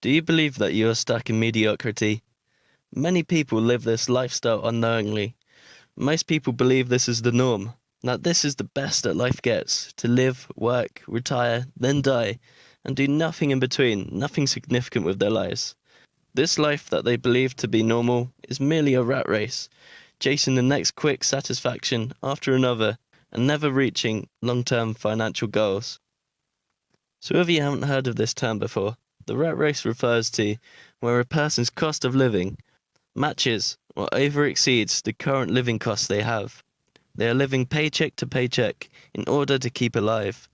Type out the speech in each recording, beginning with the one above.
Do you believe that you are stuck in mediocrity? Many people live this lifestyle unknowingly. Most people believe this is the norm, that this is the best that life gets, to live, work, retire, then die, and do nothing in between, nothing significant with their lives. This life that they believe to be normal is merely a rat race, chasing the next quick satisfaction after another, and never reaching long-term financial goals. So if you haven't heard of this term before, the rat race refers to where a person's cost of living matches or over exceeds the current living costs they have. They are living paycheck to paycheck in order to keep alive.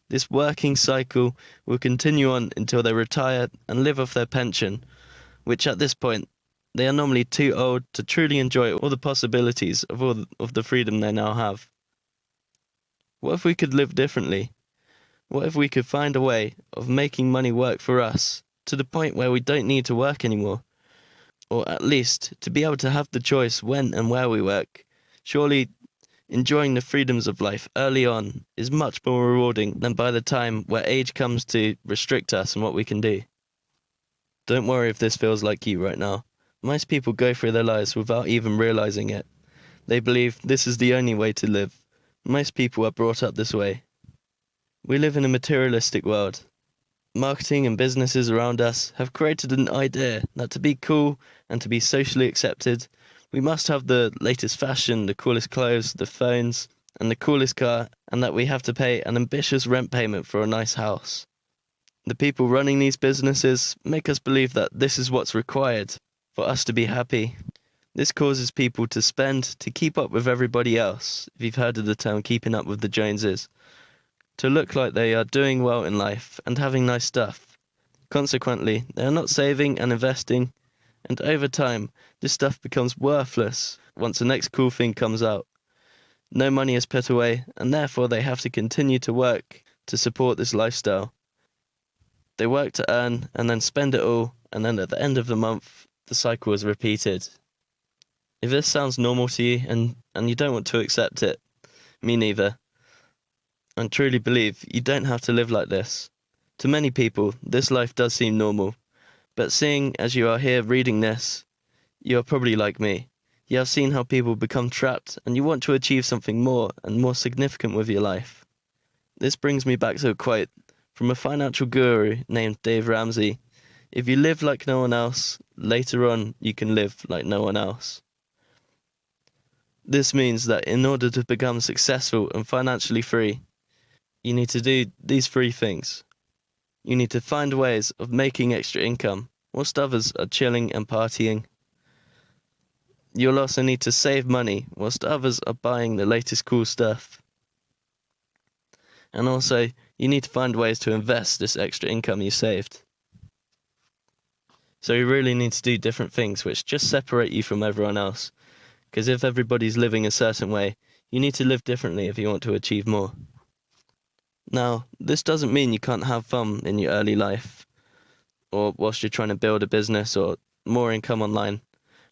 This working cycle will continue on until they retire and live off their pension, which at this point, they are normally too old to truly enjoy all the possibilities of all of the freedom they now have. What if we could live differently? What if we could find a way of making money work for us to the point where we don't need to work anymore? Or at least to be able to have the choice when and where we work. Surely enjoying the freedoms of life early on is much more rewarding than by the time where age comes to restrict us and what we can do. Don't worry if this feels like you right now. Most people go through their lives without even realizing it. They believe this is the only way to live. Most people are brought up this way. We live in a materialistic world. Marketing and businesses around us have created an idea that to be cool and to be socially accepted, we must have the latest fashion, the coolest clothes, the phones, and the coolest car, and that we have to pay an ambitious rent payment for a nice house. The people running these businesses make us believe that this is what's required for us to be happy. This causes people to spend to keep up with everybody else, if you've heard of the term keeping up with the Joneses, to look like they are doing well in life and having nice stuff. Consequently, they are not saving and investing, and over time, this stuff becomes worthless once the next cool thing comes out. No money is put away, and therefore they have to continue to work to support this lifestyle. They work to earn and then spend it all, and then at the end of the month, the cycle is repeated. If this sounds normal to you and you don't want to accept it, me neither. And truly believe you don't have to live like this. To many people, this life does seem normal, but seeing as you are here reading this, you are probably like me. You have seen how people become trapped and you want to achieve something more and more significant with your life. This brings me back to a quote from a financial guru named Dave Ramsey. If you live like no one else, later on you can live like no one else. This means that in order to become successful and financially free, you need to do these three things. You need to find ways of making extra income whilst others are chilling and partying. You'll also need to save money whilst others are buying the latest cool stuff. And also, you need to find ways to invest this extra income you saved. So you really need to do different things which just separate you from everyone else. Because if everybody's living a certain way, you need to live differently if you want to achieve more. Now, this doesn't mean you can't have fun in your early life, or whilst you're trying to build a business or more income online.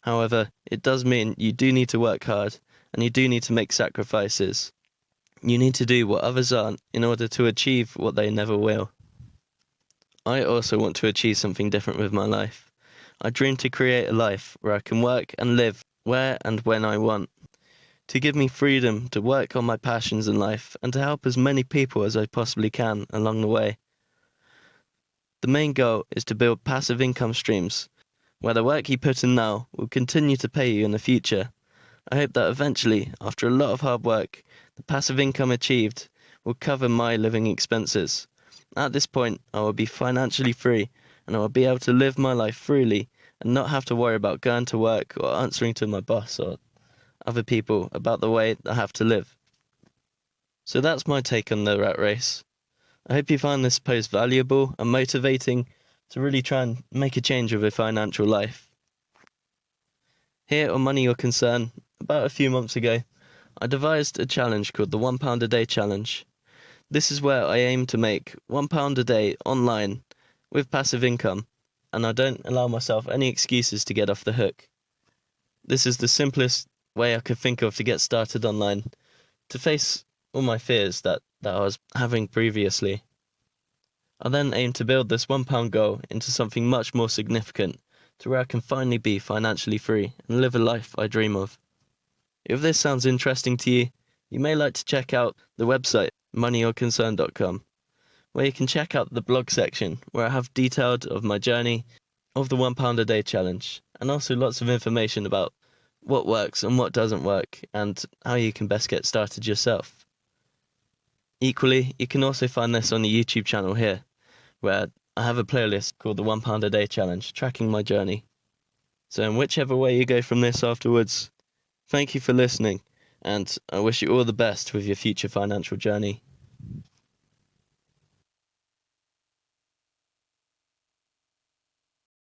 However, it does mean you do need to work hard, and you do need to make sacrifices. You need to do what others aren't in order to achieve what they never will. I also want to achieve something different with my life. I dream to create a life where I can work and live where and when I want. To give me freedom to work on my passions in life and to help as many people as I possibly can along the way. The main goal is to build passive income streams, where the work you put in now will continue to pay you in the future. I hope that eventually, after a lot of hard work, the passive income achieved will cover my living expenses. At this point, I will be financially free and I will be able to live my life freely and not have to worry about going to work or answering to my boss or other people about the way I have to live. So that's my take on the rat race. I hope you find this post valuable and motivating to really try and make a change with your financial life. Here on Money Your Concern, about a few months ago, I devised a challenge called the £1 a day challenge. This is where I aim to make £1 a day online with passive income, and I don't allow myself any excuses to get off the hook. This is the simplest way I could think of to get started online, to face all my fears that I was having previously. I then aim to build this £1 goal into something much more significant, to where I can finally be financially free and live a life I dream of. If this sounds interesting to you, you may like to check out the website moneyyourconcern.com, where you can check out the blog section where I have detailed of my journey of the £1 a day challenge, and also lots of information about what works and what doesn't work and how you can best get started yourself. Equally, you can also find this on the YouTube channel here, where I have a playlist called the £1 a day challenge, tracking my journey. So in whichever way you go from this afterwards, thank you for listening, and I wish you all the best with your future financial journey.